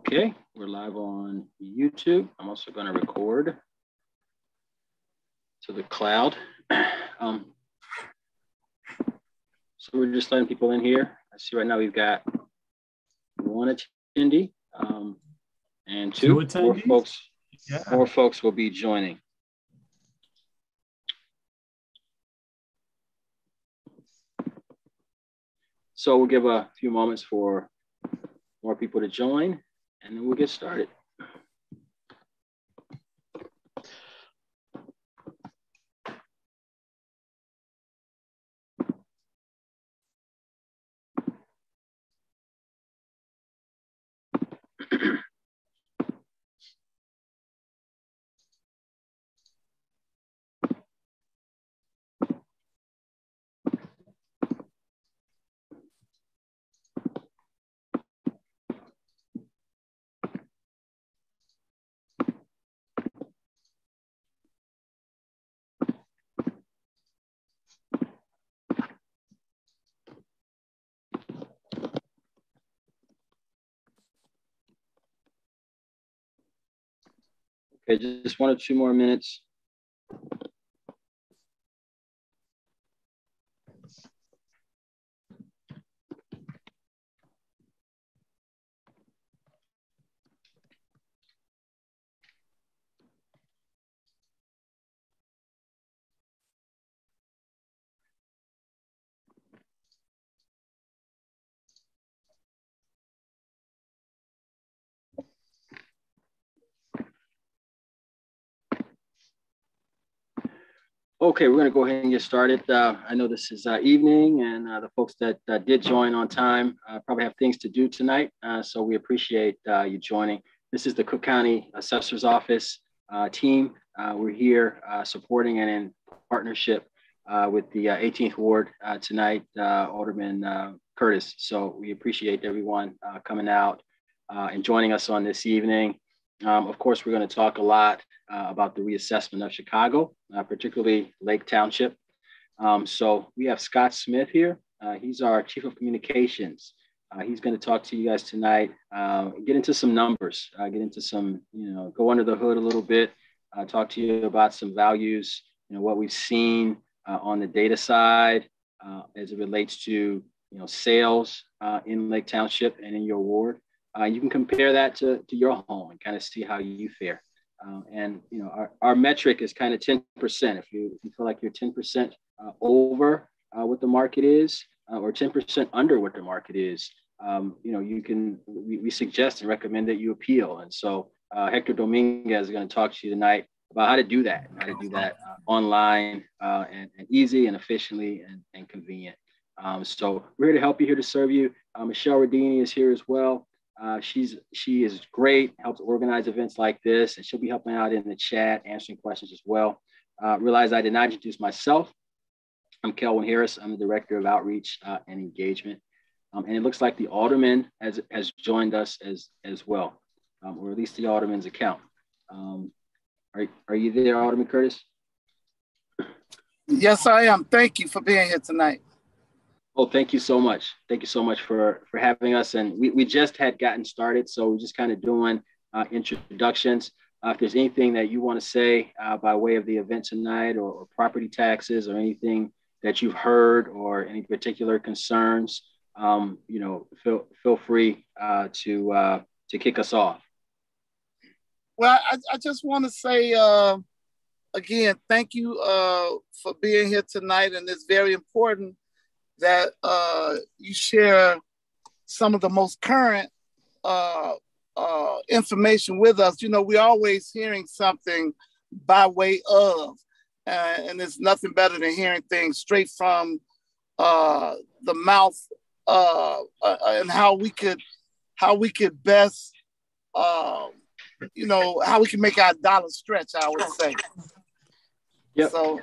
Okay, we're live on YouTube. I'm also going to record to the cloud. So we're just letting people in here. I see right now we've got one attendee and two more folks. Yeah. More folks will be joining. So we'll give a few moments for more people to join, and then we'll get started. Okay, just 1 or 2 more minutes. Okay, we're going to go ahead and get started. I know this is evening, and the folks that did join on time probably have things to do tonight, so we appreciate you joining. This is the Cook County Assessor's Office team. We're here supporting and in partnership with the 18th Ward tonight, Alderman Curtis. So we appreciate everyone coming out and joining us on this evening. Of course, we're going to talk a lot about the reassessment of Chicago, particularly Lake Township. So we have Scott Smith here. He's our Chief of Communications. He's going to talk to you guys tonight, get into some numbers, get into some, go under the hood a little bit, talk to you about some values, what we've seen on the data side as it relates to, sales in Lake Township and in your ward. You can compare that to your home and kind of see how you fare. And our metric is kind of 10%. If you feel like you're 10% over what the market is, or 10% under what the market is, we suggest and recommend that you appeal. And so Hector Dominguez is going to talk to you tonight about how to do that online and easy and efficiently and convenient. So we're here to help you, here to serve you. Michelle Rodini is here as well. She is great, helps organize events like this, and she'll be helping out in the chat, answering questions as well. Realize I did not introduce myself. I'm Kelvin Harris. I'm the Director of Outreach and Engagement. And it looks like the Alderman has joined us as well, or at least the Alderman's account. Are you there, Alderman Curtis? Yes, I am. Thank you for being here tonight. Oh, thank you so much. Thank you so much for having us. And we just had gotten started, so we're just kind of doing introductions. If there's anything that you want to say by way of the event tonight, or property taxes, or anything that you've heard, or any particular concerns, feel free to kick us off. Well, I just want to say again, thank you for being here tonight, and it's very important that you share some of the most current information with us. We're always hearing something by way of, and there's nothing better than hearing things straight from the mouth, and how we could best, how we can make our dollar stretch, I would say. Yep. So,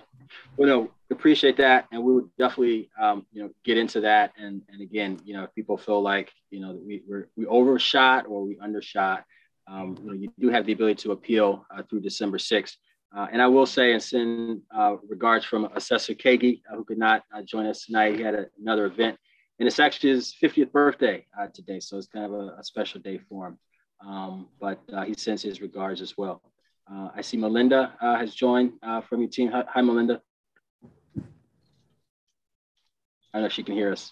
well, appreciate that, and we would definitely, get into that. And again, if people feel like, we overshot or we undershot, you do have the ability to appeal through December 6th. And I will say and send regards from Assessor Kagi, who could not join us tonight. He had another event, and it's actually his 50th birthday today, so it's kind of a special day for him. but he sends his regards as well. I see Melinda has joined from your team. Hi, Melinda. I don't know if she can hear us.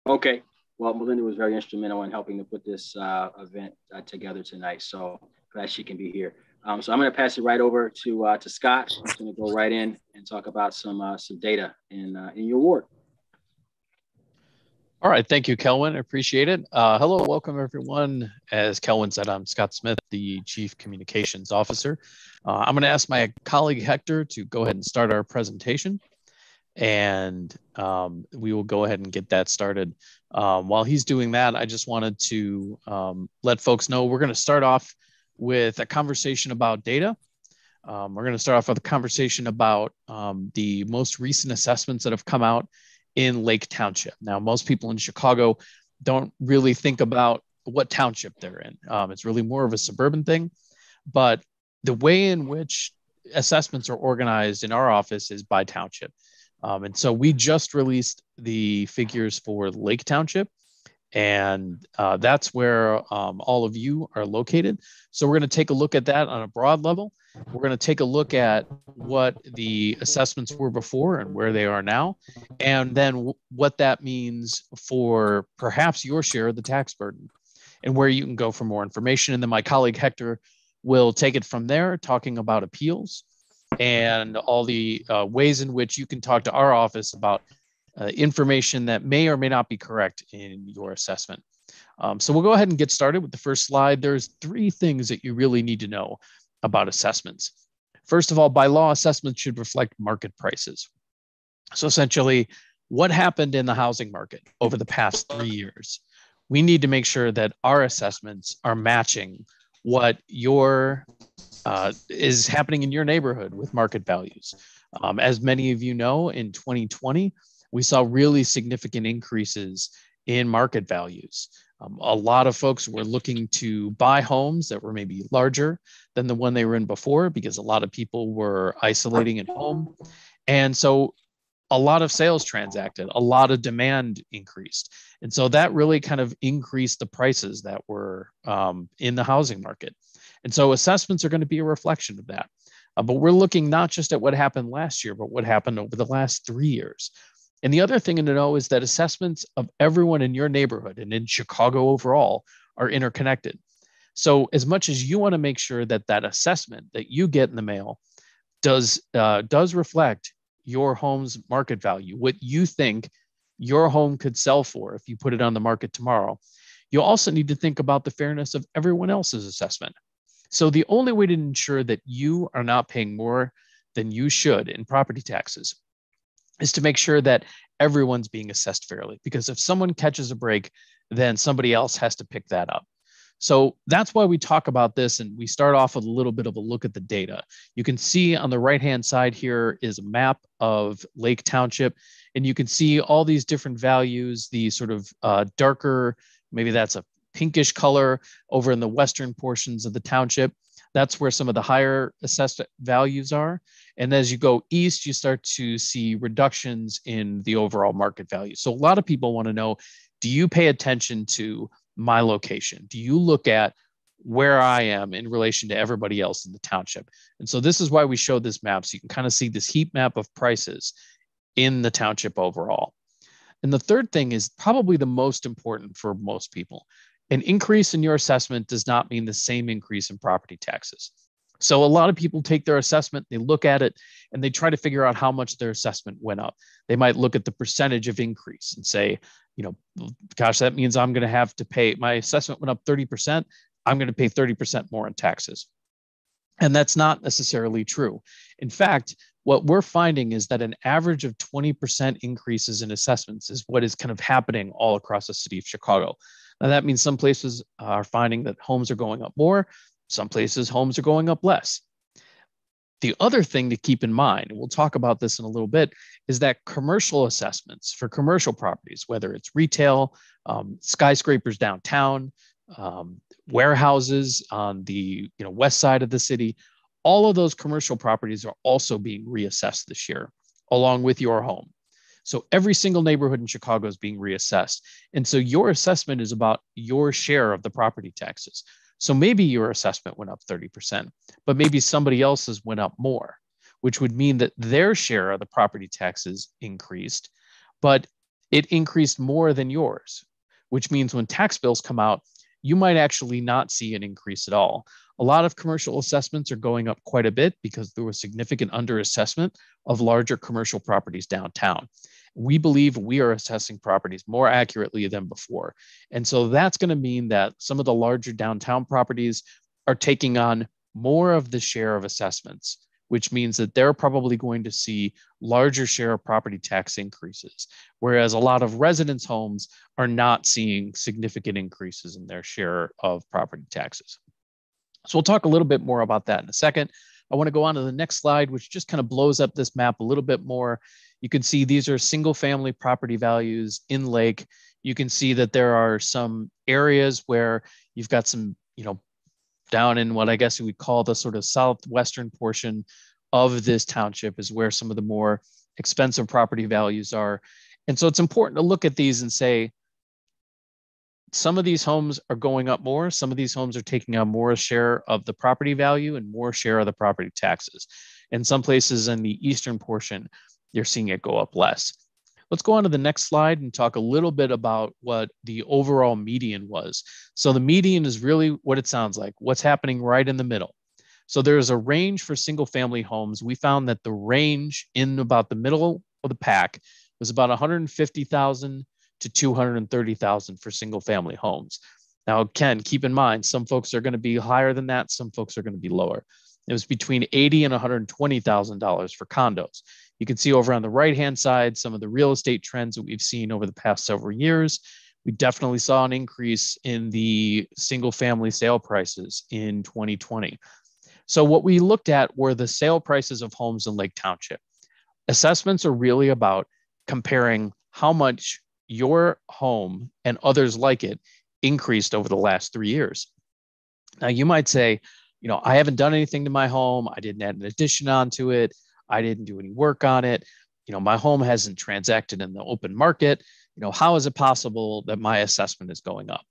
Okay. Well, Melinda was very instrumental in helping to put this event together tonight. So glad she can be here. So I'm going to pass it right over to Scott, who's going to go right in and talk about some data in your ward. All right, thank you, Kelwin. I appreciate it. Hello, welcome everyone. As Kelwin said, I'm Scott Smith, the Chief Communications Officer. I'm going to ask my colleague Hector to go ahead and start our presentation, and we will go ahead and get that started. While he's doing that, I just wanted to let folks know we're going to start off with a conversation about data. We're going to start off with a conversation about the most recent assessments that have come out in Lake Township. Now, most people in Chicago don't really think about what township they're in. It's really more of a suburban thing, but the way in which assessments are organized in our office is by township. And so we just released the figures for Lake Township, and that's where all of you are located. So we're going to take a look at that on a broad level. We're going to take a look at what the assessments were before and where they are now, and then what that means for perhaps your share of the tax burden and where you can go for more information. And then my colleague Hector will take it from there, talking about appeals and all the ways in which you can talk to our office about information that may or may not be correct in your assessment. So we'll go ahead and get started with the first slide. There's 3 things that you really need to know about assessments. First of all, by law, assessments should reflect market prices. So essentially, what happened in the housing market over the past 3 years? We need to make sure that our assessments are matching what is happening in your neighborhood with market values. As many of you know, in 2020, we saw really significant increases in market values. A lot of folks were looking to buy homes that were maybe larger than the one they were in before because a lot of people were isolating at home. And so a lot of sales transacted, a lot of demand increased. And so that really kind of increased the prices that were in the housing market. And so assessments are going to be a reflection of that. But we're looking not just at what happened last year, but what happened over the last 3 years. And the other thing to know is that assessments of everyone in your neighborhood and in Chicago overall are interconnected. So as much as you want to make sure that that assessment that you get in the mail does reflect your home's market value, what you think your home could sell for if you put it on the market tomorrow, you also need to think about the fairness of everyone else's assessment. So the only way to ensure that you are not paying more than you should in property taxes is to make sure that everyone's being assessed fairly. Because if someone catches a break, then somebody else has to pick that up. So that's why we talk about this, and we start off with a little bit of a look at the data. You can see on the right-hand side here is a map of Lake Township, and you can see all these different values, the sort of darker, maybe that's a pinkish color over in the western portions of the township. That's where some of the higher assessed values are. And as you go east, you start to see reductions in the overall market value. So a lot of people want to know, do you pay attention to my location? Do you look at where I am in relation to everybody else in the township? And so this is why we show this map. So you can kind of see this heat map of prices in the township overall. And the third thing is probably the most important for most people. An increase in your assessment does not mean the same increase in property taxes. So a lot of people take their assessment, they look at it, and they try to figure out how much their assessment went up. They might look at the percentage of increase and say, you know, gosh, that means I'm going to have to pay, my assessment went up 30%, I'm going to pay 30% more in taxes. And that's not necessarily true. In fact, what we're finding is that an average of 20% increases in assessments is what is kind of happening all across the city of Chicago. Now, that means some places are finding that homes are going up more. Some places homes are going up less. The other thing to keep in mind, and we'll talk about this in a little bit, is that commercial assessments for commercial properties, whether it's retail, skyscrapers downtown, warehouses on the west side of the city, all of those commercial properties are also being reassessed this year, along with your home. So every single neighborhood in Chicago is being reassessed. And so your assessment is about your share of the property taxes. So maybe your assessment went up 30%, but maybe somebody else's went up more, which would mean that their share of the property taxes increased, but it increased more than yours, which means when tax bills come out, you might actually not see an increase at all. A lot of commercial assessments are going up quite a bit because there was significant underassessment of larger commercial properties downtown. We believe we are assessing properties more accurately than before. And so that's going to mean that some of the larger downtown properties are taking on more of the share of assessments, which means that they're probably going to see larger share of property tax increases, whereas a lot of residents' homes are not seeing significant increases in their share of property taxes. So we'll talk a little bit more about that in a second. I want to go on to the next slide, which just kind of blows up this map a little bit more. You can see these are single family property values in Lake. You can see that there are some areas where you've got some, down in what I guess we call the sort of southwestern portion of this township is where some of the more expensive property values are. And so it's important to look at these and say, some of these homes are going up more. Some of these homes are taking on more share of the property value and more share of the property taxes. In some places in the eastern portion, you're seeing it go up less. Let's go on to the next slide and talk a little bit about what the overall median was. So the median is really what it sounds like, what's happening right in the middle. So there's a range for single family homes. We found that the range in about the middle of the pack was about 150,000 to 230,000 for single family homes. Now, Ken, keep in mind, some folks are going to be higher than that. Some folks are going to be lower. It was between $80,000 and $120,000 for condos. You can see over on the right-hand side, some of the real estate trends that we've seen over the past several years. We definitely saw an increase in the single family sale prices in 2020. So what we looked at were the sale prices of homes in Lake Township. Assessments are really about comparing how much your home and others like it increased over the last 3 years. Now you might say, I haven't done anything to my home. I didn't add an addition onto it. I didn't do any work on it. My home hasn't transacted in the open market. How is it possible that my assessment is going up?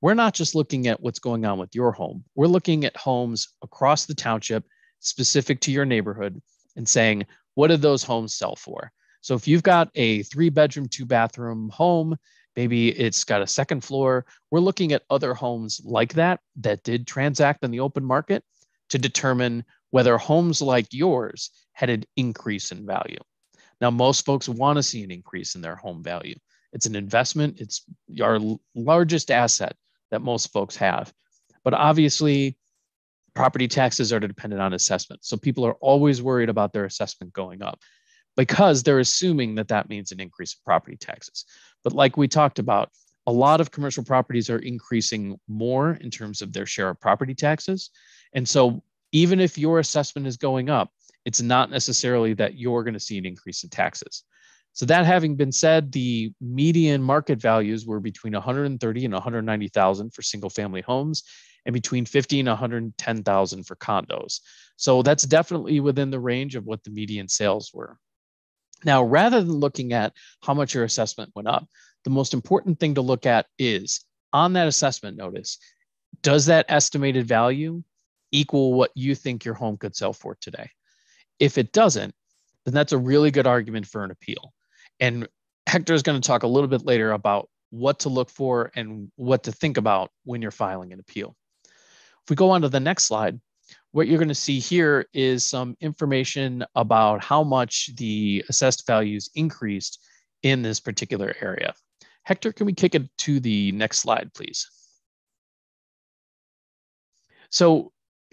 We're not just looking at what's going on with your home. We're looking at homes across the township specific to your neighborhood and saying, what did those homes sell for? So if you've got a 3-bedroom, 2-bathroom home, maybe it's got a second floor, we're looking at other homes like that did transact in the open market to determine whether homes like yours had an increase in value. Now, most folks want to see an increase in their home value. It's an investment. It's our largest asset that most folks have. But obviously, property taxes are dependent on assessment. So people are always worried about their assessment going up because they're assuming that that means an increase in property taxes. But like we talked about, a lot of commercial properties are increasing more in terms of their share of property taxes. And so even if your assessment is going up, it's not necessarily that you're going to see an increase in taxes. So that having been said, the median market values were between 130 and 190,000 for single family homes and between 50 and 110,000 for condos. So that's definitely within the range of what the median sales were. Now, rather than looking at how much your assessment went up, the most important thing to look at is on that assessment notice, does that estimated value equal what you think your home could sell for today? If it doesn't, then that's a really good argument for an appeal. And Hector is going to talk a little bit later about what to look for and what to think about when you're filing an appeal. If we go on to the next slide, what you're going to see here is some information about how much the assessed values increased in this particular area. Hector, can we kick it to the next slide, please? So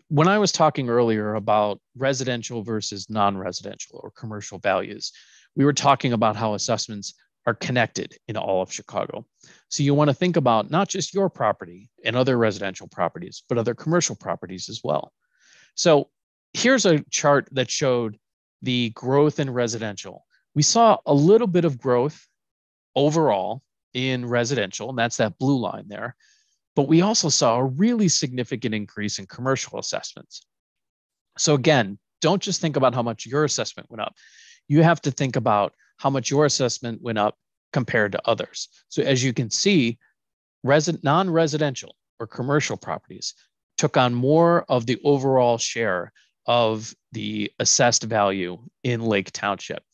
when I was talking earlier about residential versus non-residential or commercial values, we were talking about how assessments are connected in all of Chicago. So you want to think about not just your property and other residential properties, but other commercial properties as well. So here's a chart that showed the growth in residential. We saw a little bit of growth overall in residential, and that's that blue line there. But we also saw a really significant increase in commercial assessments. So again, don't just think about how much your assessment went up. You have to think about how much your assessment went up compared to others. So as you can see, non-residential or commercial properties took on more of the overall share of the assessed value in Lake Township.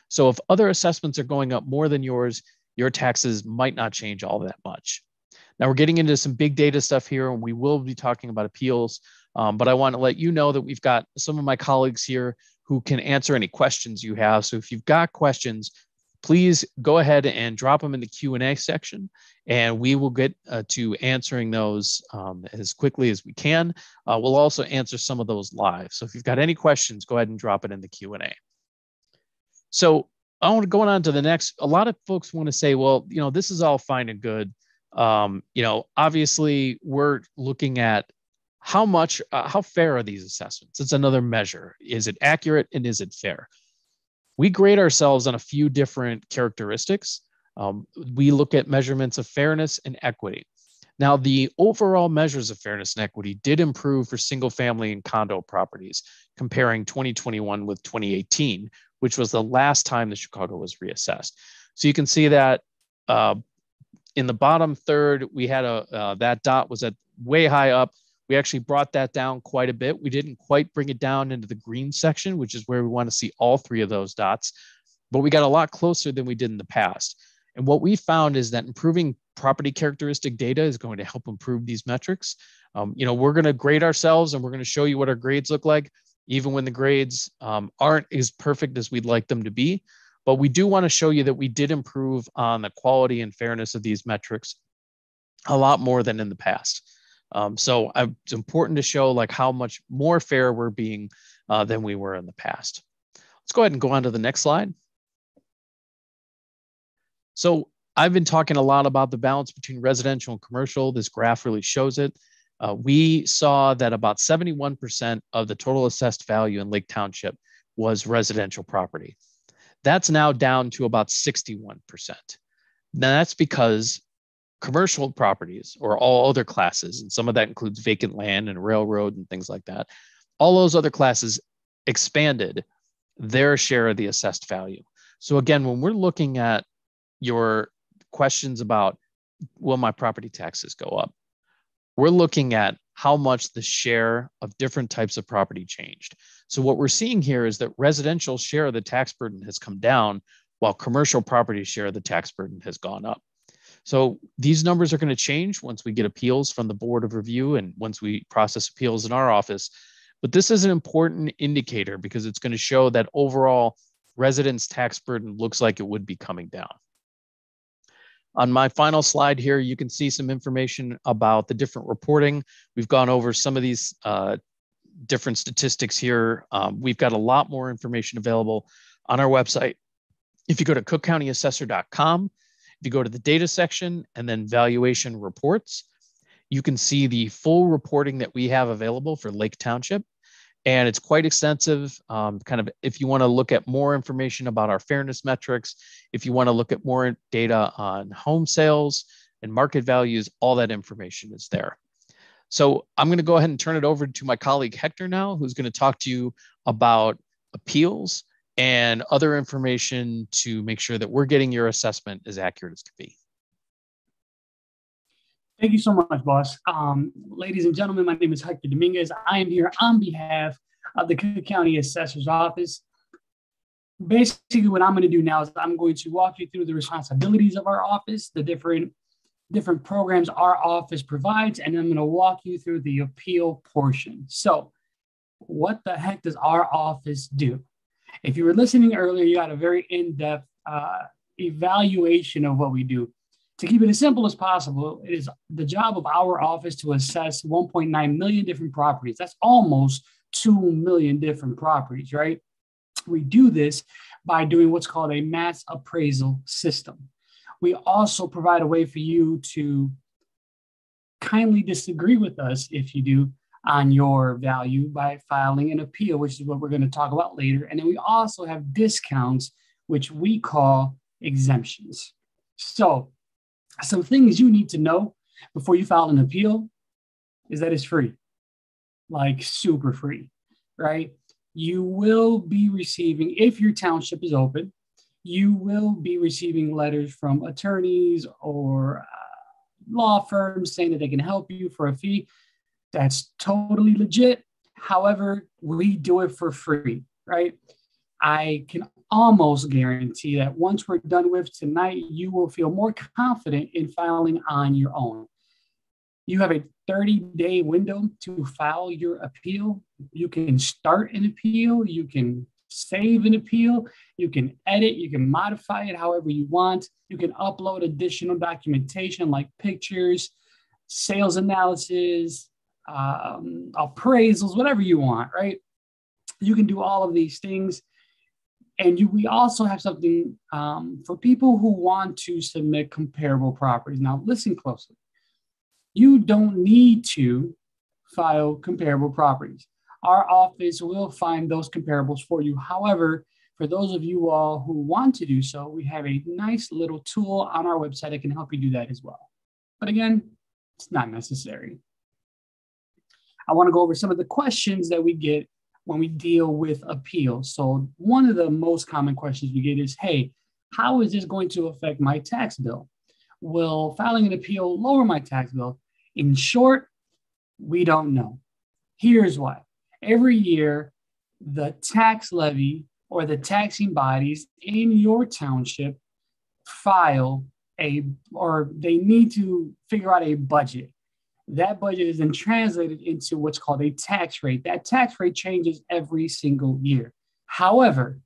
So if other assessments are going up more than yours, your taxes might not change all that much. Now we're getting into some big data stuff here, and we will be talking about appeals, but I want to let you know that we've got some of my colleagues here who can answer any questions you have. So if you've got questions, please go ahead and drop them in the Q&A section, and we will get to answering those as quickly as we can. We'll also answer some of those live. So if you've got any questions, go ahead and drop it in the Q&A. So I want to go on to the next. A lot of folks want to say, well, you know, this is all fine and good. You know, obviously we're looking at how fair are these assessments? It's another measure. Is it accurate and is it fair? We grade ourselves on a few different characteristics. We look at measurements of fairness and equity. Now, the overall measures of fairness and equity did improve for single family and condo properties, comparing 2021 with 2018, which was the last time the Chicago was reassessed. So you can see that in the bottom third, we had that dot was at way high up. We actually brought that down quite a bit. We didn't quite bring it down into the green section, which is where we want to see all three of those dots, but we got a lot closer than we did in the past. And what we found is that improving property characteristic data is going to help improve these metrics. You know, we're going to grade ourselves and we're going to show you what our grades look like, even when the grades aren't as perfect as we'd like them to be. But we do want to show you that we did improve on the quality and fairness of these metrics a lot more than in the past. So it's important to show like how much more fair we're being than we were in the past. Let's go ahead and go on to the next slide. So I've been talking a lot about the balance between residential and commercial. This graph really shows it. We saw that about 71% of the total assessed value in Lake Township was residential property. That's now down to about 61%. Now that's because commercial properties or all other classes, and some of that includes vacant land and railroad and things like that, all those other classes expanded their share of the assessed value. So again, when we're looking at your questions about, will my property taxes go up? We're looking at how much the share of different types of property changed. So what we're seeing here is that residential share of the tax burden has come down, while commercial property share of the tax burden has gone up. So these numbers are going to change once we get appeals from the Board of Review and once we process appeals in our office. But this is an important indicator because it's going to show that overall residents' tax burden looks like it would be coming down. On my final slide here, you can see some information about the different reporting. We've gone over some of these different statistics here. We've got a lot more information available on our website. If you go to cookcountyassessor.com, if you go to the data section and then valuation reports, you can see the full reporting that we have available for Lake Township. And it's quite extensive. Kind of if you want to look at more information about our fairness metrics, if you want to look at more data on home sales and market values, all that information is there. So I'm going to go ahead and turn it over to my colleague Hector now, who's going to talk to you about appeals and other information to make sure that we're getting your assessment as accurate as can be. Thank you so much, boss. Ladies and gentlemen, my name is Hector Dominguez. I am here on behalf of the Cook County Assessor's Office. Basically, what I'm going to do now is I'm going to walk you through the responsibilities of our office, the different programs our office provides, and I'm going to walk you through the appeal portion. So what the heck does our office do? If you were listening earlier, you got a very in-depth evaluation of what we do. To keep it as simple as possible, it is the job of our office to assess 1.9 million different properties. That's almost 2 million different properties, right? We do this by doing what's called a mass appraisal system. We also provide a way for you to kindly disagree with us, if you do, on your value by filing an appeal, which is what we're going to talk about later. And then we also have discounts, which we call exemptions. So some things you need to know before you file an appeal is that it's free, like super free, right? You will be receiving, if your township is open, you will be receiving letters from attorneys or law firms saying that they can help you for a fee. That's totally legit. However, we do it for free, right? I can almost guarantee that once we're done with tonight, you will feel more confident in filing on your own. You have a 30-day window to file your appeal. You can start an appeal. You can save an appeal. You can edit. You can modify it however you want. You can upload additional documentation like pictures, sales analysis, appraisals, whatever you want, right? You can do all of these things. And we also have something for people who want to submit comparable properties. Now, listen closely. You don't need to file comparable properties. Our office will find those comparables for you. However, for those of you all who want to do so, we have a nice little tool on our website that can help you do that as well. But again, it's not necessary. I want to go over some of the questions that we get when we deal with appeals. So one of the most common questions we get is, hey, how is this going to affect my tax bill? Will filing an appeal lower my tax bill? In short, we don't know. Here's why. Every year, the tax levy or the taxing bodies in your township they need to figure out a budget. That budget is then translated into what's called a tax rate. That tax rate changes every single year. However,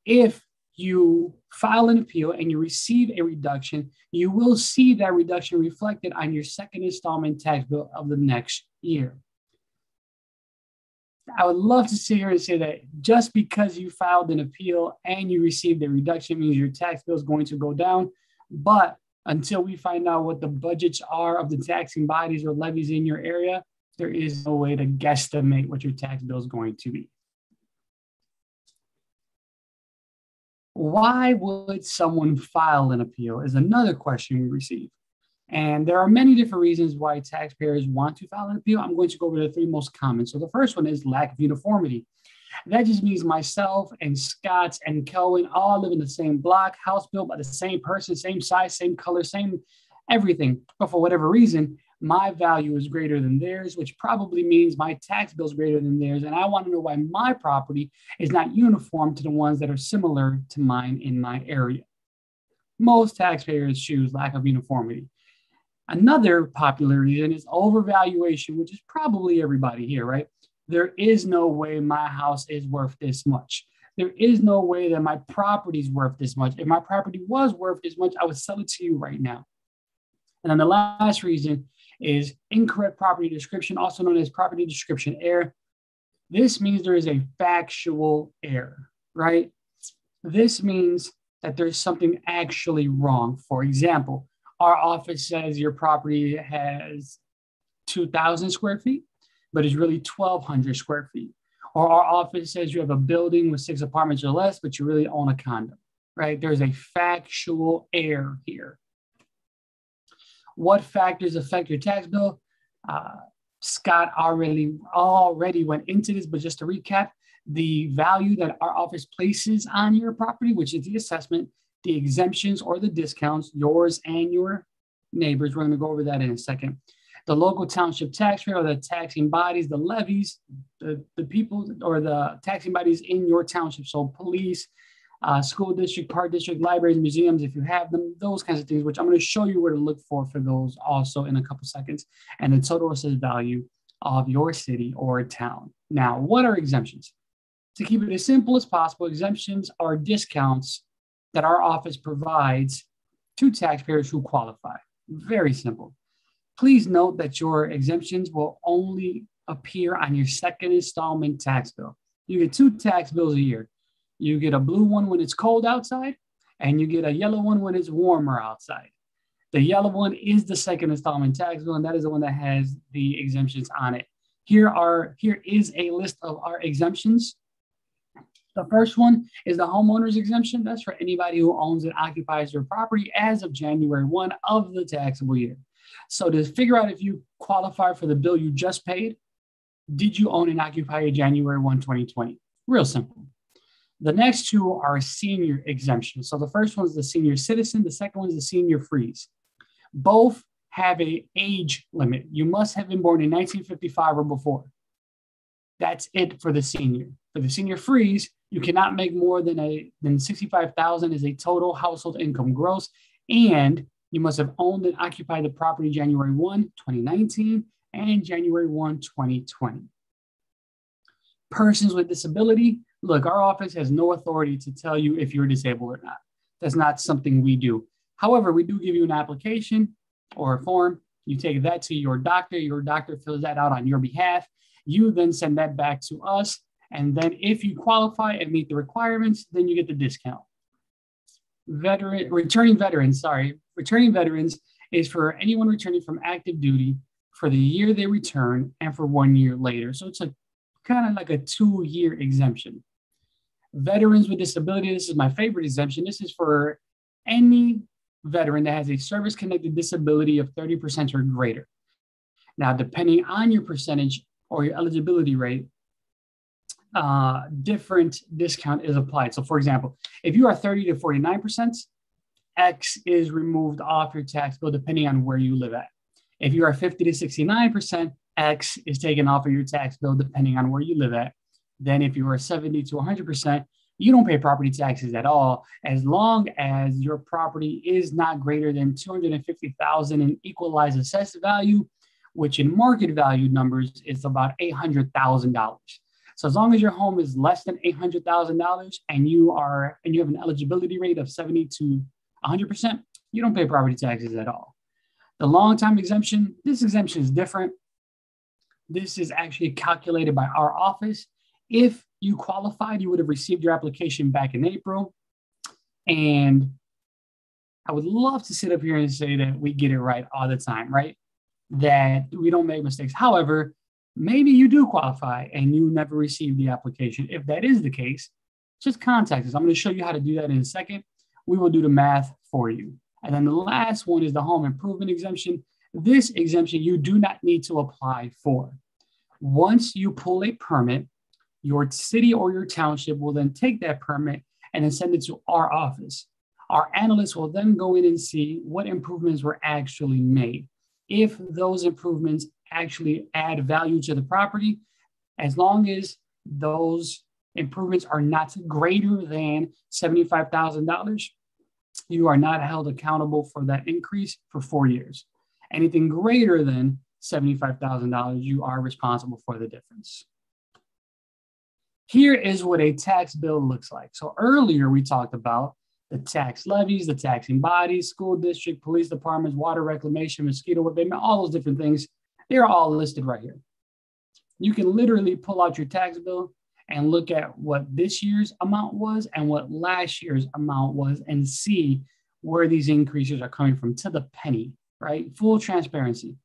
if you file an appeal and you receive a reduction, you will see that reduction reflected on your second installment tax bill of the next year. I would love to sit here and say that just because you filed an appeal and you received a reduction means your tax bill is going to go down. But until we find out what the budgets are of the taxing bodies or levies in your area, there is no way to guesstimate what your tax bill is going to be. Why would someone file an appeal is another question we receive. And there are many different reasons why taxpayers want to file an appeal. I'm going to go over the three most common. So the first one is lack of uniformity. That just means myself and Scott and Kelvin all live in the same block, house built by the same person, same size, same color, same everything. But for whatever reason, my value is greater than theirs, which probably means my tax bill is greater than theirs. And I want to know why my property is not uniform to the ones that are similar to mine in my area. Most taxpayers choose lack of uniformity. Another popular reason is overvaluation, which is probably everybody here, right? There is no way my house is worth this much. There is no way that my property is worth this much. If my property was worth this much, I would sell it to you right now. And then the last reason is incorrect property description, also known as property description error. This means there is a factual error, right? This means that there's something actually wrong. For example, our office says your property has 2,000 square feet, but it's really 1,200 square feet. Or our office says you have a building with 6 apartments or less, but you really own a condo, right? There's a factual error here. What factors affect your tax bill? Scott already went into this, but just to recap, the value that our office places on your property, which is the assessment, the exemptions or the discounts, yours and your neighbors. We're going to go over that in a second. The local township tax rate or the taxing bodies, the levies, the people or the taxing bodies in your township. So police, school district, park district, libraries, museums, if you have them, those kinds of things, which I'm going to show you where to look for those also in a couple seconds. And the total assessed value of your city or town. Now, what are exemptions? To keep it as simple as possible, exemptions are discounts that our office provides to taxpayers who qualify. Very simple. Please note that your exemptions will only appear on your second installment tax bill. You get 2 tax bills a year. You get a blue one when it's cold outside, and you get a yellow one when it's warmer outside. The yellow one is the second installment tax bill, and that is the one that has the exemptions on it. Here is a list of our exemptions. The first one is the homeowner's exemption. That's for anybody who owns and occupies their property as of January 1 of the taxable year. So to figure out if you qualify for the bill you just paid, did you own and occupy January 1, 2020? Real simple. The next two are senior exemptions. So the first one is the senior citizen. The second one is the senior freeze. Both have an age limit. You must have been born in 1955 or before. That's it for the senior. For the senior freeze, you cannot make more than 65,000 as a total household income gross, and you must have owned and occupied the property January 1, 2019 and January 1, 2020. Persons with disability, look, our office has no authority to tell you if you're disabled or not. That's not something we do. However, we do give you an application or a form. You take that to your doctor fills that out on your behalf. You then send that back to us. And then if you qualify and meet the requirements, then you get the discount. Returning veterans is for anyone returning from active duty for the year they return and for 1 year later. So it's kind of like a 2-year exemption. Veterans with disability, this is my favorite exemption. This is for any veteran that has a service-connected disability of 30% or greater. Now, depending on your percentage or your eligibility rate, different discount is applied. So for example, if you are 30 to 49%, X is removed off your tax bill depending on where you live at. If you are 50 to 69%, X is taken off of your tax bill depending on where you live at. Then if you are 70 to 100%, you don't pay property taxes at all, as long as your property is not greater than $250,000 in equalized assessed value, which in market value numbers is about $800,000. So as long as your home is less than $800,000 and you have an eligibility rate of 70 to 100%, you don't pay property taxes at all. The long-time exemption, this exemption is different. This is actually calculated by our office. If you qualified, you would have received your application back in April. And I would love to sit up here and say that we get it right all the time, right? That we don't make mistakes. However, maybe you do qualify and you never received the application. If that is the case, just contact us. I'm going to show you how to do that in a second. We will do the math for you. And then the last one is the home improvement exemption. This exemption you do not need to apply for. Once you pull a permit, your city or your township will then take that permit and then send it to our office. Our analysts will then go in and see what improvements were actually made. If those improvements actually add value to the property, as long as those improvements are not greater than $75,000, you are not held accountable for that increase for 4 years. Anything greater than $75,000, you are responsible for the difference. Here is what a tax bill looks like. So earlier we talked about the tax levies, the taxing bodies, school district, police departments, water reclamation, mosquito abatement, all those different things. They're all listed right here. You can literally pull out your tax bill and look at what this year's amount was and what last year's amount was and see where these increases are coming from to the penny, right? Full transparency.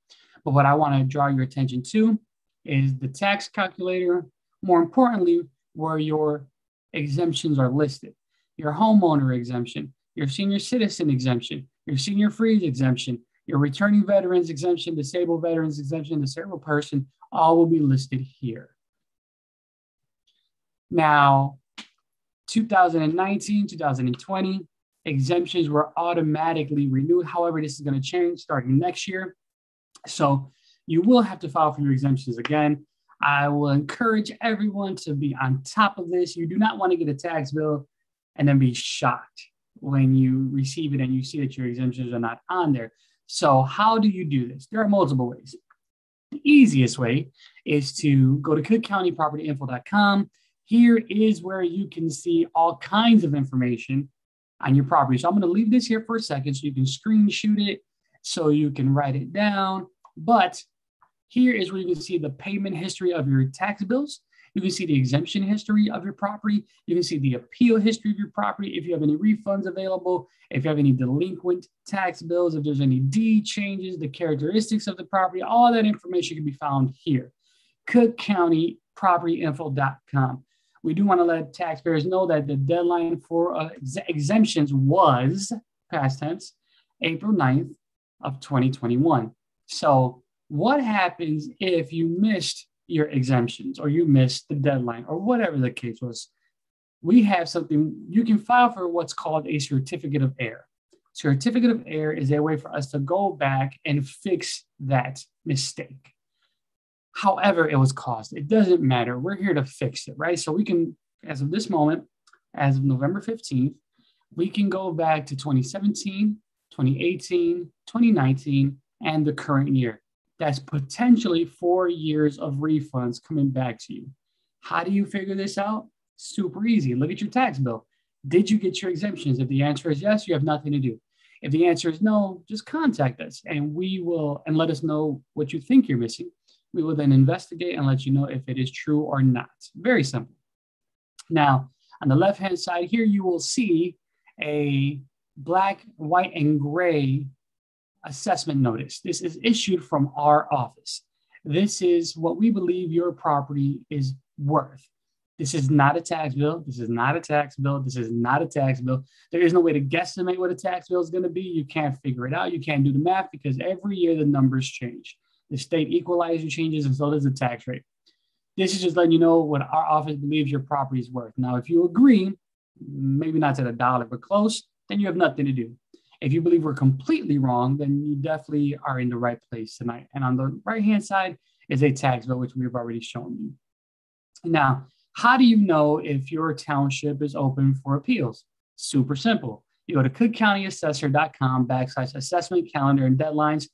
But what I want to draw your attention to is the tax calculator, more importantly, where your exemptions are listed. Your homeowner exemption, your senior citizen exemption, your senior freeze exemption, your returning veterans exemption, disabled veterans exemption, disabled person, all will be listed here. Now, 2019, 2020, exemptions were automatically renewed. However, this is going to change starting next year. So you will have to file for your exemptions again. I will encourage everyone to be on top of this. You do not want to get a tax bill and then be shocked when you receive it and you see that your exemptions are not on there. So how do you do this? There are multiple ways. The easiest way is to go to cookcountypropertyinfo.com. Here is where you can see all kinds of information on your property. So I'm going to leave this here for a second so you can screenshot it, so you can write it down. But here is where you can see the payment history of your tax bills. You can see the exemption history of your property. You can see the appeal history of your property. If you have any refunds available, if you have any delinquent tax bills, if there's any deed changes, the characteristics of the property, all that information can be found here. cookcountypropertyinfo.com. We do want to let taxpayers know that the deadline for exemptions was, past tense, April 9th of 2021. So what happens if you missed your exemptions or you missed the deadline or whatever the case was? we have something, you can file for what's called a certificate of error. Certificate of error is a way for us to go back and fix that mistake. However it was caused, it doesn't matter. We're here to fix it, right? So we can, as of this moment, as of November 15th, we can go back to 2017, 2018, 2019, and the current year. That's potentially 4 years of refunds coming back to you. How do you figure this out? Super easy. Look at your tax bill. Did you get your exemptions? If the answer is yes, you have nothing to do. If the answer is no, just contact us and let us know what you think you're missing. We will then investigate and let you know if it is true or not. Very simple. Now, on the left-hand side here, you will see a black, white, and gray assessment notice. This is issued from our office. This is what we believe your property is worth. This is not a tax bill. This is not a tax bill. This is not a tax bill. There is no way to guesstimate what a tax bill is going to be. You can't figure it out. You can't do the math because every year the numbers change. The state equalizer changes and so does the tax rate. This is just letting you know what our office believes your property is worth. Now, if you agree, maybe not to the dollar, but close, then you have nothing to do. If you believe we're completely wrong, then you definitely are in the right place tonight. And on the right-hand side is a tax bill, which we've already shown you. Now, how do you know if your township is open for appeals? Super simple. You go to cookcountyassessor.com/assessment calendar and deadlines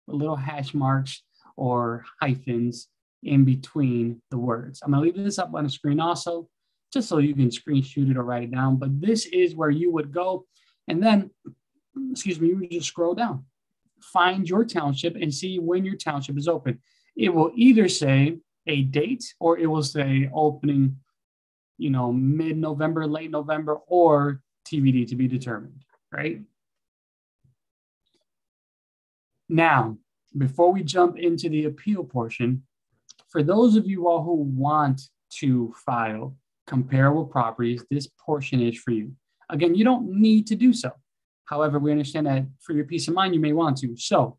with little hash marks or hyphens in between the words. I'm going to leave this up on the screen also, just so you can screenshot it or write it down. But this is where you would go. And then, you would just scroll down. Find your township and see when your township is open. It will either say a date or it will say opening, mid-November, late November, or TBD, to be determined, right? Now, before we jump into the appeal portion, for those of you all who want to file comparable properties, this portion is for you. Again, you don't need to do so. However, we understand that for your peace of mind, you may want to. So,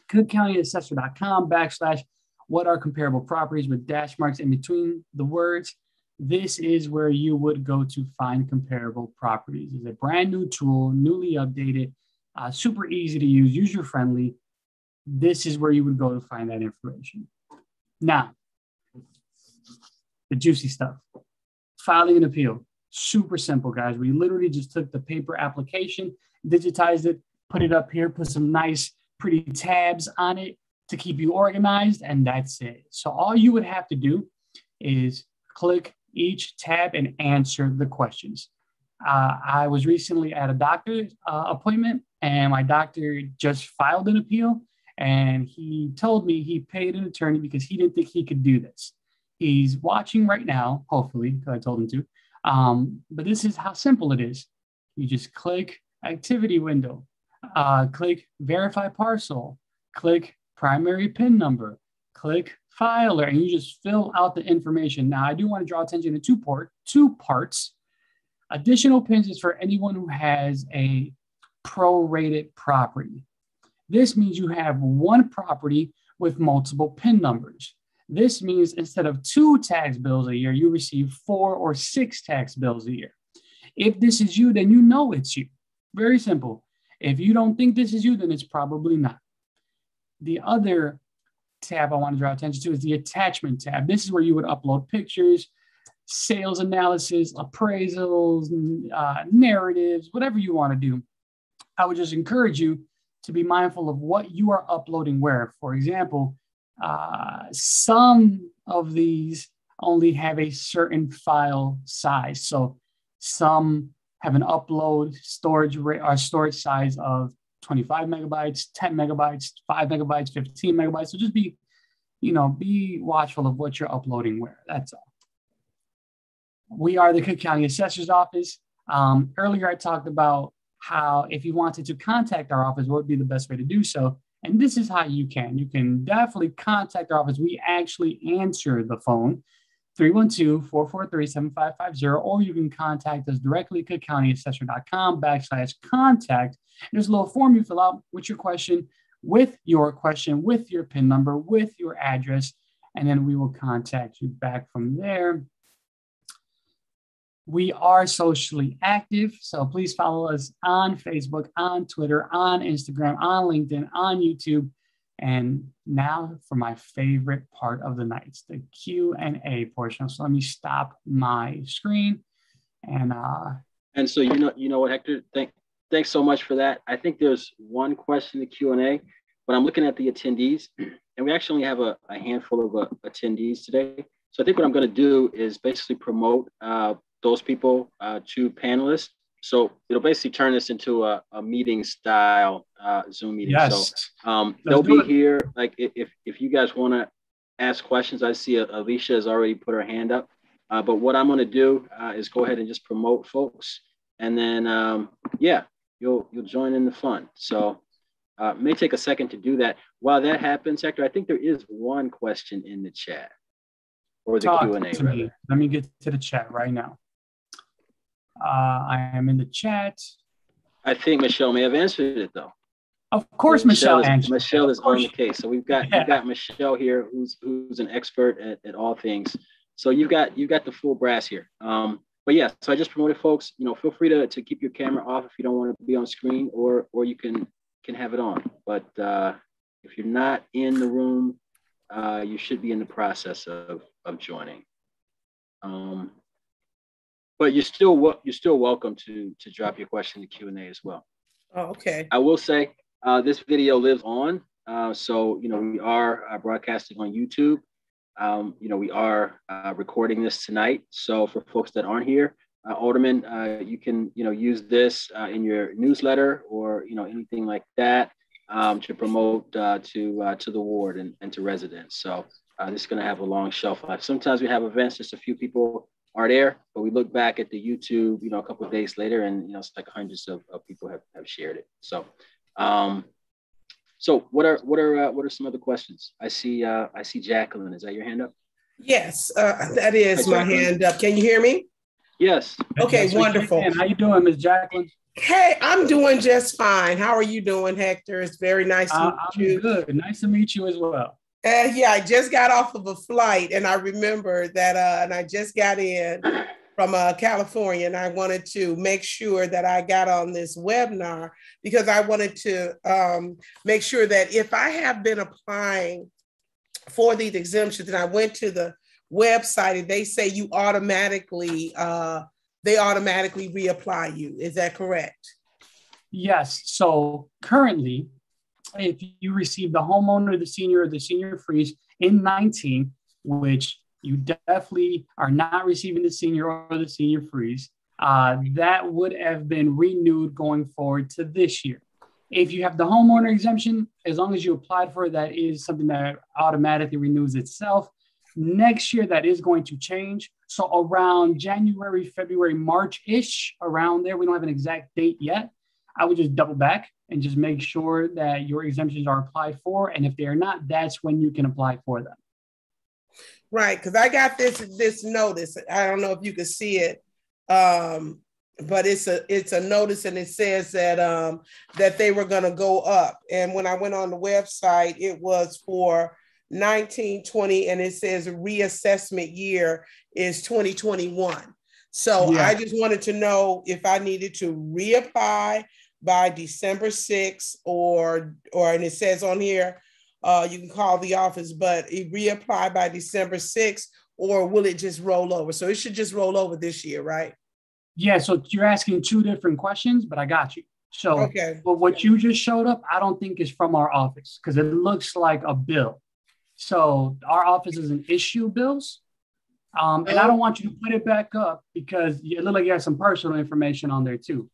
cookcountyassessor.com/what are comparable properties with dash marks in between the words. This is where you would go to find comparable properties. It's a brand new tool, newly updated, super easy to use, user-friendly. This is where you would go to find that information. Now, the juicy stuff. Filing an appeal. Super simple, guys. We literally just took the paper application, digitized it, put it up here, put some nice, pretty tabs on it to keep you organized, and that's it. So all you would have to do is click each tab and answer the questions. I was recently at a doctor's appointment, and my doctor just filed an appeal, and he told me he paid an attorney because he didn't think he could do this. He's watching right now, hopefully, because I told him to. But this is how simple it is. You just click activity window, click verify parcel, click primary PIN number, click filer, and you just fill out the information. Now, I do want to draw attention to two parts. Additional PINs is for anyone who has a prorated property. This means you have one property with multiple PIN numbers. This means instead of 2 tax bills a year, you receive 4 or 6 tax bills a year. If this is you, then you know it's you. Very simple. If you don't think this is you, then it's probably not. The other tab I want to draw attention to is the attachment tab. This is where you would upload pictures, sales analysis, appraisals, narratives, whatever you want to do. I would just encourage you to be mindful of what you are uploading where. For example, some of these only have a certain file size. So some have an upload storage rate or storage size of 25 megabytes, 10 megabytes, 5 megabytes, 15 megabytes. So just be watchful of what you're uploading where. That's all. We are the Cook County Assessor's Office. Earlier, I talked about how if you wanted to contact our office, what would be the best way to do so? And this is how you can. You can definitely contact our office. We actually answer the phone, 312-443-7550, or you can contact us directly at cookcountyassessor.com/contact. There's a little form you fill out with your question, with your PIN number, with your address, and then we will contact you back from there. We are socially active, so please follow us on Facebook, on Twitter, on Instagram, on LinkedIn, on YouTube. And now for my favorite part of the night, the Q&A portion. So let me stop my screen and so you know what, Hector, thanks so much for that. I think there's one question in the Q&A, but I'm looking at the attendees, and we actually only have a handful of attendees today. So I think what I'm going to do is basically promote those people to panelists. So it'll basically turn this into a meeting style Zoom meeting. Yes. So they'll be here. Like if you guys want to ask questions, I see Alicia has already put her hand up. But what I'm going to do is go ahead and just promote folks, and then yeah, you'll join in the fun. So it may take a second to do that. While that happens, Hector, I think there is one question in the chat, or the Q&A rather. Let me get to the chat right now. I am in the chat. I think Michelle may have answered it though. Of course, Michelle answered. Michelle is on the case. So we've got Michelle here, who's an expert at all things. So you've got the full brass here. But yeah, so I just promoted folks. You know, feel free to keep your camera off if you don't want to be on screen, or you can have it on. But if you're not in the room, you should be in the process of joining. But you're still welcome to drop your question in the Q&A as well. Oh, okay. I will say this video lives on. So, you know, we are broadcasting on YouTube. You know, we are recording this tonight. So for folks that aren't here, Alderman, you can, you know, use this in your newsletter or, you know, anything like that to promote to the ward and to residents. So this is going to have a long shelf life. Sometimes we have events, just a few people are there, but we look back at the YouTube, you know, a couple of days later, and, you know, it's like hundreds of people have shared it. So, so what are some other questions? I see Jacqueline. Is that your hand up? Yes, that is my hand up. Can you hear me? Yes. Okay, yes, wonderful. How you doing, Ms. Jacqueline? Hey, I'm doing just fine. How are you doing, Hector? It's very nice to meet you. I'm good. Nice to meet you as well. Yeah, I just got off of a flight, and I remember that, and I just got in from California, and I wanted to make sure that I got on this webinar because I wanted to make sure that if I have been applying for these exemptions, and I went to the website and they say you automatically, they automatically reapply you. Is that correct? Yes. So currently, if you receive the homeowner, the senior freeze in 19, which you definitely are not receiving the senior or the senior freeze, that would have been renewed going forward to this year. If you have the homeowner exemption, as long as you applied for it, that is something that automatically renews itself. Next year, that is going to change. So around January, February, March-ish, around there, we don't have an exact date yet. I would just double back and just make sure that your exemptions are applied for. And if they're not, that's when you can apply for them. Right, because I got this notice. I don't know if you can see it, but it's a notice, and it says that that they were going to go up. And when I went on the website, it was for 1920, and it says reassessment year is 2021. So yeah. I just wanted to know if I needed to reapply by December 6th, or and it says on here, you can call the office, but it reapply by December 6th, or will it just roll over? So it should just roll over this year, right? Yeah, so you're asking two different questions, but I got you. So okay. But what you just showed up, I don't think is from our office because it looks like a bill. So our office doesn't issue bills. And I don't want you to put it back up because it looks like you have some personal information on there too.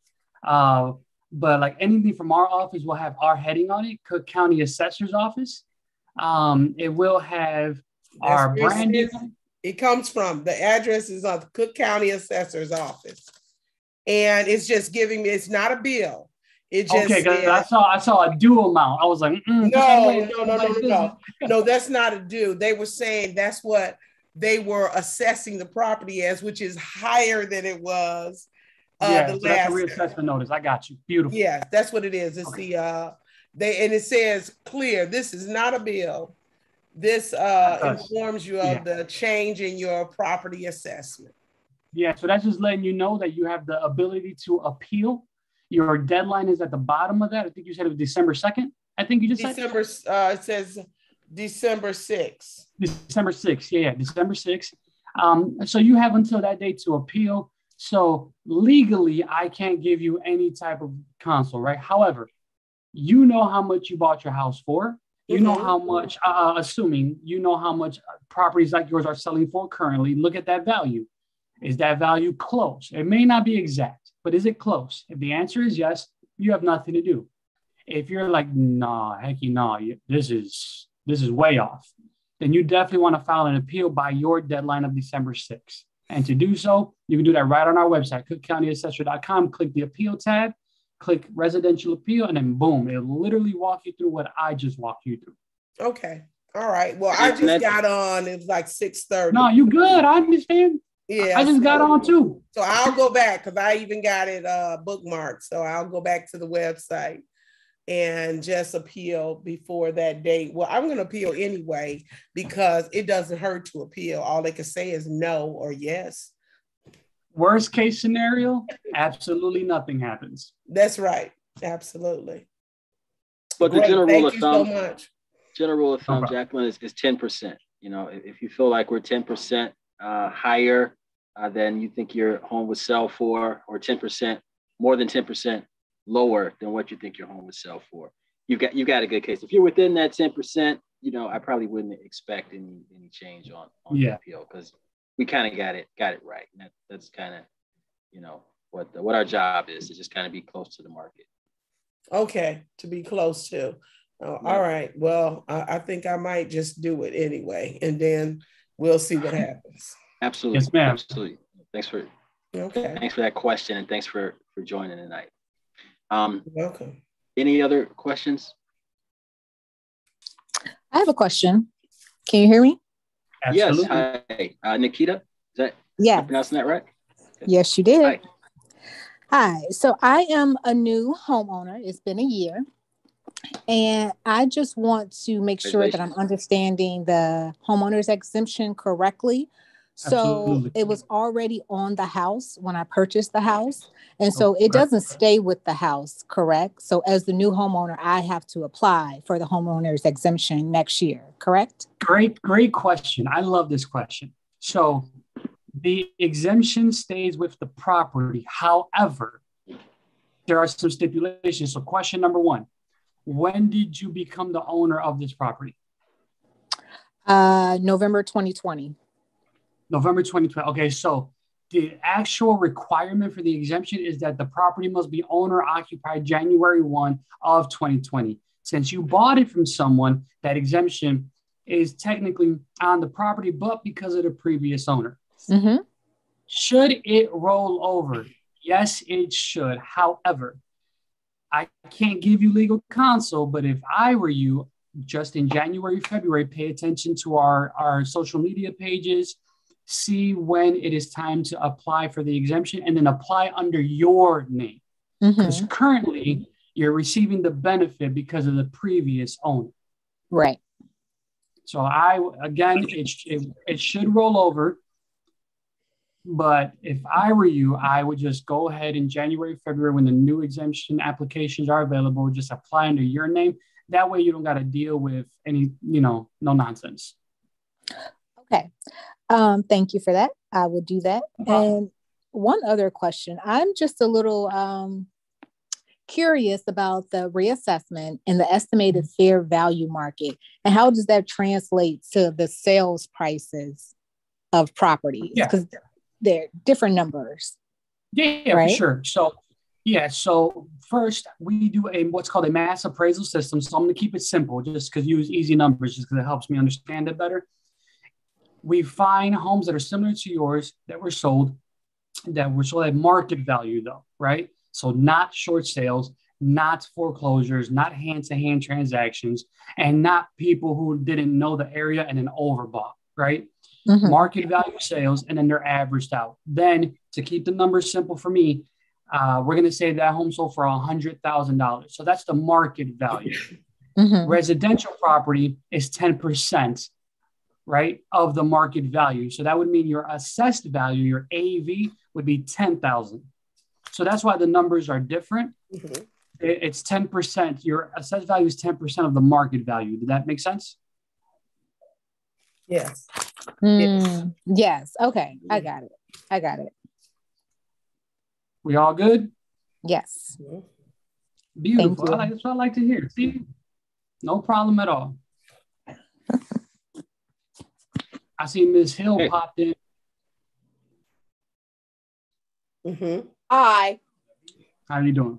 But like anything from our office will have our heading on it, Cook County Assessor's Office. It will have our branding. It comes from, the address is on the Cook County Assessor's Office. And it's just giving me, it's not a bill. It just okay, because I saw a due amount. I was like, no, that's not a due. They were saying that's what they were assessing the property as, which is higher than it was. Yeah, so that's a reassessment notice. I got you. Beautiful. Yeah, that's what it is. It's okay. And it says clear, this is not a bill. This informs you of the change in your property assessment. Yeah, so that's just letting you know that you have the ability to appeal. Your deadline is at the bottom of that. I think you said it was December 2nd. I think you just said it says December 6th. December 6th. Yeah, December 6th. So you have until that date to appeal. So legally, I can't give you any type of counsel, right? However, you know how much you bought your house for. You know how much, assuming you know how much properties like yours are selling for currently. Look at that value. Is that value close? It may not be exact, but is it close? If the answer is yes, you have nothing to do. If you're like, nah, hecky, nah, this is way off, then you definitely want to file an appeal by your deadline of December 6th. And to do so, you can do that right on our website, cookcountyassessor.com. Click the appeal tab, click residential appeal, and then boom, it'll literally walk you through what I just walked you through. Okay. All right. Well, I just got on. It was like 6:30. No, you good. I understand. Yeah. I just got on too. So I'll go back because I even got it bookmarked. So I'll go back to the website and just appeal before that date. Well, I'm going to appeal anyway because it doesn't hurt to appeal. All they can say is no or yes. Worst case scenario, absolutely nothing happens. That's right. Absolutely. But the general rule of thumb, so much. General rule of thumb, Jacqueline, is 10%. You know, if you feel like we're 10% higher than you think your home would sell for, or 10%, more than 10% lower than what you think your home would sell for, you got a good case. If you're within that 10%, you know, I probably wouldn't expect any change on the appeal, because we kind of got it right. And that's kind of, you know, what our job is to just kind of be close to the market. Okay, to be close to. Oh, yeah. All right. Well, I think I might just do it anyway, and then we'll see what happens. Absolutely. Yes, ma'am. Absolutely. Thanks for that question, and thanks for joining tonight. You're welcome. Any other questions? I have a question. Can you hear me? Absolutely. Yes. Hi, Nikita. Is that pronouncing that right? Yes, you did. Hi. So I am a new homeowner. It's been a year. And I just want to make sure that I'm understanding the homeowner's exemption correctly. So Absolutely. It was already on the house when I purchased the house. And so it doesn't stay with the house, correct? So as the new homeowner, I have to apply for the homeowner's exemption next year, correct? Great question. I love this question. So the exemption stays with the property. However, there are some stipulations. So question number one, when did you become the owner of this property? November 2020. November 2020. Okay, so the actual requirement for the exemption is that the property must be owner occupied January 1 of 2020. Since you bought it from someone, that exemption is technically on the property, but because of the previous owner. Mm-hmm. Should it roll over? Yes, it should. However, I can't give you legal counsel, but if I were you, just in January, February, pay attention to our social media pages, see when it is time to apply for the exemption, and then apply under your name. Because currently you're receiving the benefit because of the previous owner. Right. So it should roll over. But if I were you, I would just go ahead in January, February, when the new exemption applications are available, just apply under your name. That way you don't got to deal with any, no nonsense. Okay. Thank you for that. I will do that. And one other question. I'm just a little curious about the reassessment and the estimated fair value market. And how does that translate to the sales prices of properties? Because they're different numbers. Yeah, right? For sure. So first we do what's called a mass appraisal system. So I'm going to keep it simple just because use easy numbers just because it helps me understand it better. We find homes that are similar to yours that were sold at market value though, right? So not short sales, not foreclosures, not hand-to-hand transactions, and not people who didn't know the area and then overbought, right? Mm-hmm. Market value sales, and then they're averaged out. Then to keep the numbers simple for me, we're going to say that home sold for $100,000. So that's the market value. Mm-hmm. Residential property is 10%. right, of the market value. So that would mean your assessed value, your AV, would be 10,000. So that's why the numbers are different. Mm-hmm. It's 10%. Your assessed value is 10% of the market value. Did that make sense? Yes. Yes. Okay. I got it. We all good? Yes. Beautiful. That's what I like to hear. See, no problem at all. I see Ms. Hill popped in. Hi. How are you doing?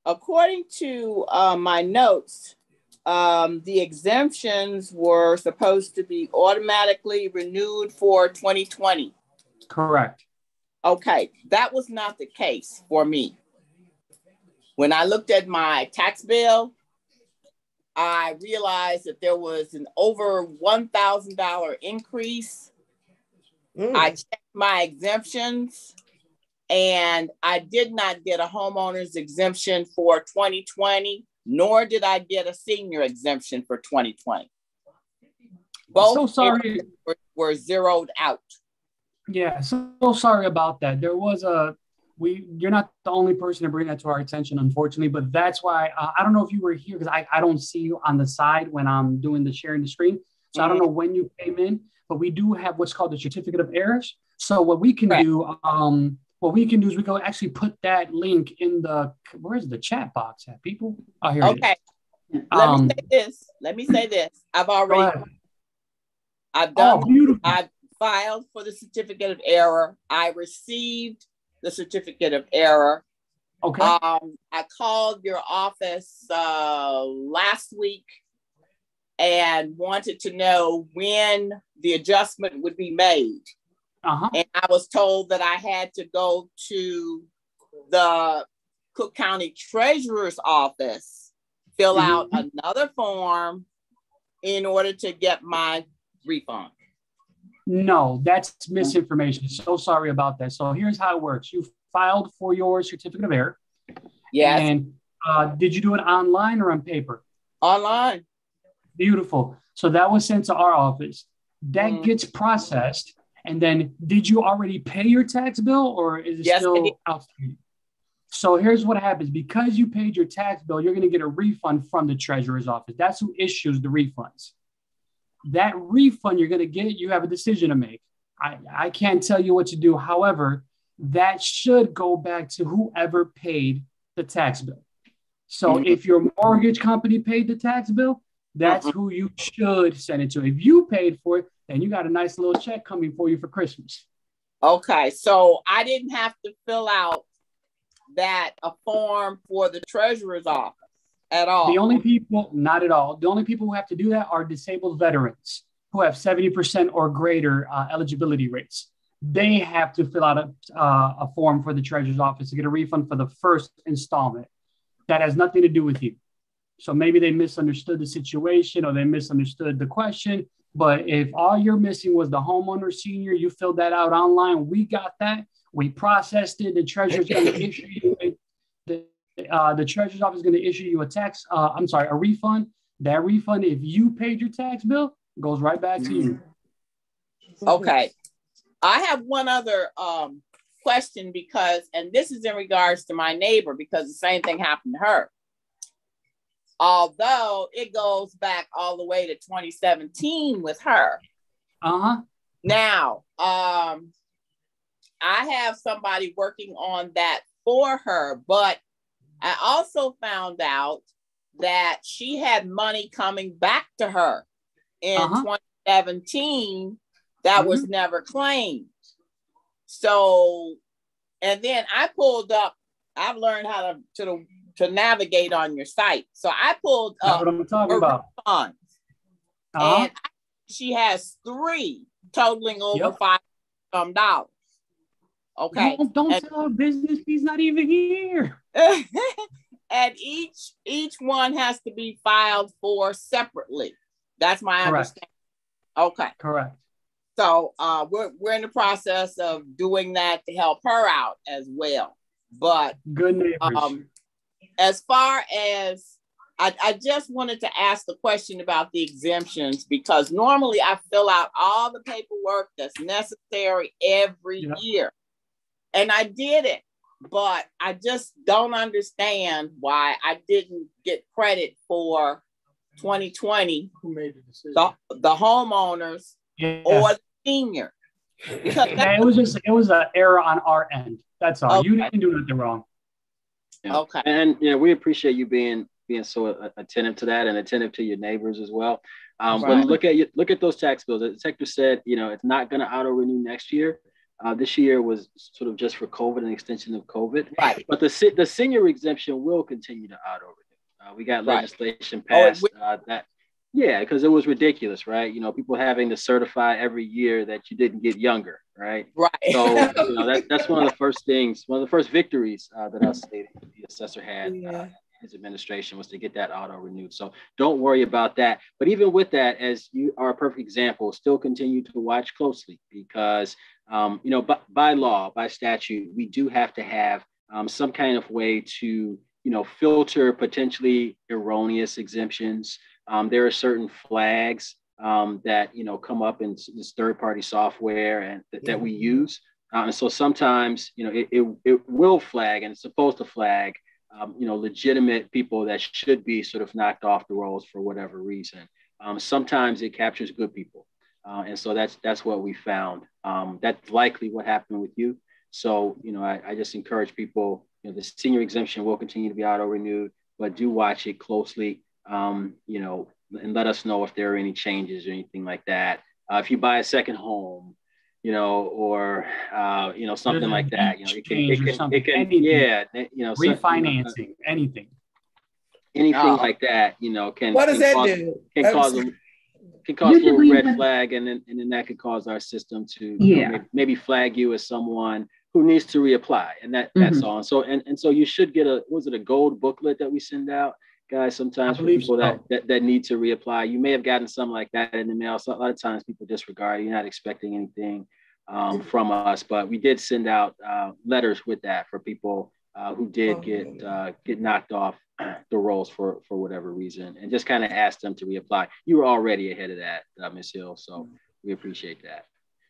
According to my notes, the exemptions were supposed to be automatically renewed for 2020. Correct. Okay, that was not the case for me. When I looked at my tax bill, I realized that there was an over $1,000 increase. I checked my exemptions and I did not get a homeowner's exemption for 2020, nor did I get a senior exemption for 2020. Both were zeroed out. Yeah, so sorry about that. There was you're not the only person to bring that to our attention, unfortunately, but that's why I don't know if you were here because I don't see you on the side when I'm doing the sharing the screen. So I don't know when you came in, but we do have what's called the certificate of errors. So what we can do, is we go actually put that link in where's the chat box at, people? Oh, here it is. Let me say this. I've filed for the certificate of error. I received the certificate of error. Okay. I called your office last week and wanted to know when the adjustment would be made. And I was told that I had to go to the Cook County Treasurer's office, fill out another form in order to get my refund. No, that's misinformation. So sorry about that. So here's how it works. You filed for your certificate of error. Yes. And did you do it online or on paper? Online. Beautiful. So that was sent to our office. That gets processed. And then did you already pay your tax bill or is it still outstanding? So here's what happens. Because you paid your tax bill, you're going to get a refund from the treasurer's office. That's who issues the refunds. That refund you're going to get, you have a decision to make. I can't tell you what to do. However, that should go back to whoever paid the tax bill. So if your mortgage company paid the tax bill, that's who you should send it to. If you paid for it, then you got a nice little check coming for you for Christmas. Okay, so I didn't have to fill out a form for the treasurer's office at all. The only people, not at all. The only people who have to do that are disabled veterans who have 70% or greater eligibility rates. They have to fill out a form for the treasurer's office to get a refund for the first installment. That has nothing to do with you. So maybe they misunderstood the situation or they misunderstood the question. But if all you're missing was the homeowner senior, you filled that out online. We got that. We processed it. The treasurer's going to issue you the treasurer's office is going to issue you a refund. That refund, if you paid your tax bill, goes right back to you. Okay. I have one other question and this is in regards to my neighbor because the same thing happened to her. Although it goes back all the way to 2017 with her. Now, I have somebody working on that for her, but I also found out that she had money coming back to her in 2017 that was never claimed. So, and then I pulled up, I've learned how to navigate on your site. So I pulled up what I'm talking about. Funds. And she has 3 totaling over $5,000. Okay. Don't tell her business. He's not even here. And each one has to be filed for separately. That's my understanding. Okay. Correct. So we're in the process of doing that to help her out as well. But good neighbors. As far as I just wanted to ask the question about the exemptions, because normally I fill out all the paperwork that's necessary every year. And I did it, but I just don't understand why I didn't get credit for 2020, who made the decision? The homeowners or the senior. It was an error on our end. That's all. Okay. You didn't do nothing wrong. Yeah. Okay. And we appreciate you being so attentive to that and attentive to your neighbors as well. But look at those tax bills. The Hector said, it's not going to auto renew next year. This year was sort of just for COVID, an extension of COVID. Right. But the senior exemption will continue to auto renew. We got legislation passed that. Yeah, because it was ridiculous, right? People having to certify every year that you didn't get younger, right? Right. So, that's one of the first things, one of the first victories that our state, the assessor had, his administration, was to get that auto renewed. So don't worry about that. But even with that, as you are a perfect example, still continue to watch closely because, by law, by statute, we do have to have some kind of way to, filter potentially erroneous exemptions. There are certain flags that, come up in this third-party software and that we use. And so sometimes, it will flag, and it's supposed to flag, legitimate people that should be sort of knocked off the rolls for whatever reason. Sometimes it captures good people. And so that's what we found. That's likely what happened with you. So, I just encourage people, the senior exemption will continue to be auto renewed, but do watch it closely. And let us know if there are any changes or anything like that. If you buy a second home, or something like that, it can refinancing, anything like that, can. What does that do? Can cause a little red flag, and then that could cause our system to maybe flag you as someone who needs to reapply, and that's all. So so you should get a gold booklet that we send out, guys, sometimes for people that need to reapply. You may have gotten something like that in the mail. So a lot of times people disregard. You're not expecting anything from us, but we did send out letters with that for people who did get knocked off the rolls for whatever reason, and just kind of ask them to reapply. You were already ahead of that, Ms. Hill, so we appreciate that.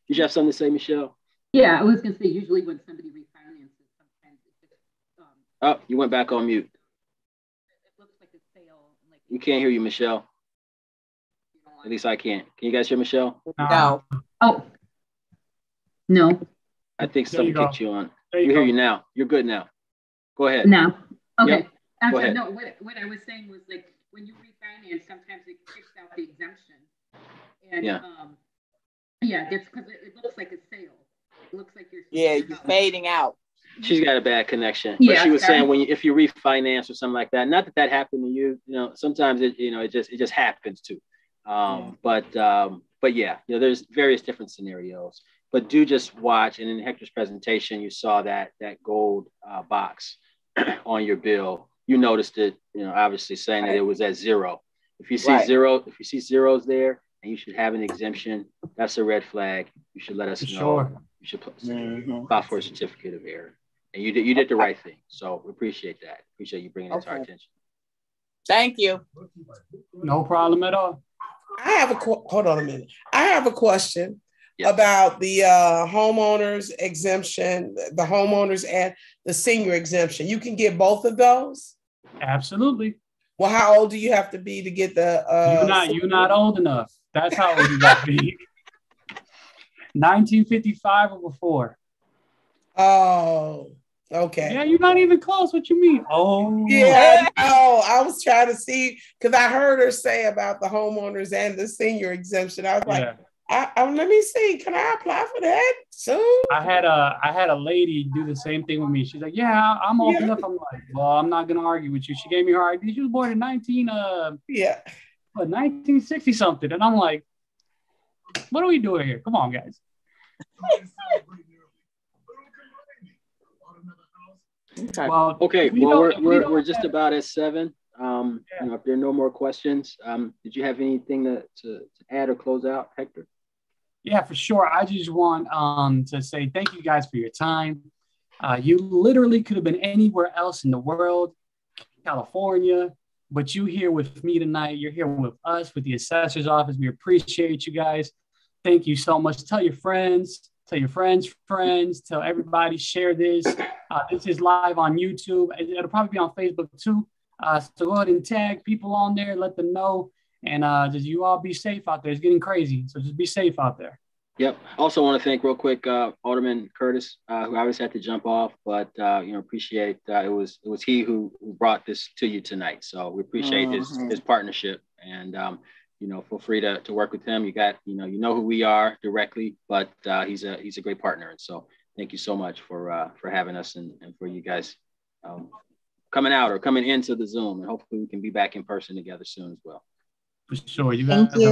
Did you have something to say, Michelle? Yeah, I was going to say, usually when somebody refinances, sometimes it just... you went back on mute. It looks like a sale. We can't hear you, Michelle. At least I can't. Can you guys hear Michelle? No. Oh. No. I think somebody kicked you on. We hear you now. You're good now. Go ahead. No. Okay. Yep. Actually, no, what I was saying was when you refinance, sometimes it kicks out the exemption. And that's because it looks like a sale. It looks like you're fading out. She's got a bad connection. But she was saying if you refinance or something like that, not that happened to you, sometimes it just happens too. But there's various different scenarios. But do just watch, and in Hector's presentation, you saw that gold box on your bill. You noticed it, obviously saying that it was at zero. If you see zeros there, and you should have an exemption, that's a red flag. You should let us know. Sure. You should file for a certificate of error. And you did the right thing. So we appreciate that. Appreciate you bringing it to our attention. Thank you. No problem at all. Hold on a minute. I have a question about the homeowners exemption, the homeowners and the senior exemption. You can get both of those? Absolutely. Well, how old do you have to be to get the? You're not old enough. That's how old you got to be. 1955 or before. Oh, okay. Yeah, you're not even close. What you mean? Oh, yeah. Oh, I was trying to see because I heard her say about the homeowners and the senior exemption. I was like, let me see. Can I apply for that soon? I had a lady do the same thing with me. She's like, yeah, I'm old enough. I'm like, well, I'm not gonna argue with you. She gave me her ID. She was born in 1960 something, and I'm like, what are we doing here? Come on, guys. Well, we're just about at 7. If there are no more questions, did you have anything to add or close out, Hector? Yeah, for sure. I just want to say thank you guys for your time. You literally could have been anywhere else in the world, California, but you here with me tonight. You're here with us, with the assessor's office. We appreciate you guys. Thank you so much. Tell your friends, tell everybody, share this. This is live on YouTube. It'll probably be on Facebook too. So go ahead and tag people on there, let them know. And just you all be safe out there. It's getting crazy. So just be safe out there. Yep. Also want to thank real quick Alderman Curtis, who obviously had to jump off, but appreciate it was he who brought this to you tonight. So we appreciate his partnership, and feel free to work with him. You got you know who we are directly, but he's a great partner, and so thank you so much for having us and for you guys coming out or coming into the Zoom, and hopefully we can be back in person together soon as well. For sure. Thank you.